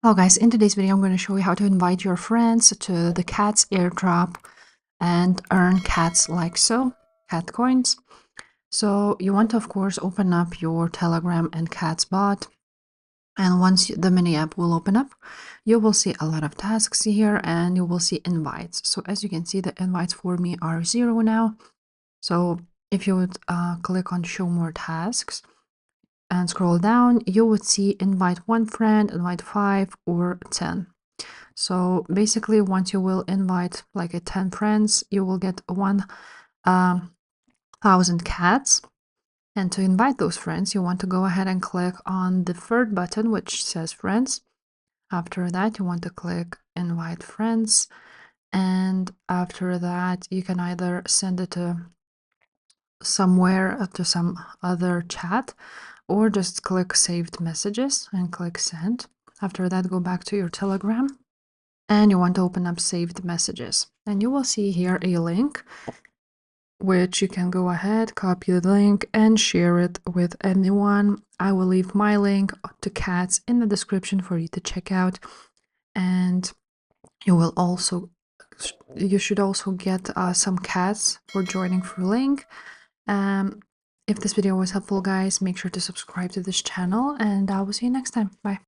Hello guys, in today's video I'm going to show you how to invite your friends to the cats airdrop and earn cats like so, cat coins. So you want to of course open up your Telegram and cats bot, and once the mini app will open up, you will see a lot of tasks here and you will see invites. So as you can see, the invites for me are 0 now. So if you would click on show more tasks and scroll down, you would see invite 1 friend, invite 5 or 10. So basically, once you will invite like 10 friends, you will get 1,000 cats. And to invite those friends, you want to go ahead and click on the third button, which says friends. After that, you want to click invite friends. And after that, you can either send it to somewhere to some other chat, or just click saved messages and click send. After that, go back to your Telegram and you want to open up saved messages, and you will see here a link which you can go ahead, copy the link and share it with anyone. I will leave my link to cats in the description for you to check out, and you should also get some cats for joining through link. If this video was helpful, guys, make sure to subscribe to this channel, and I will see you next time. Bye.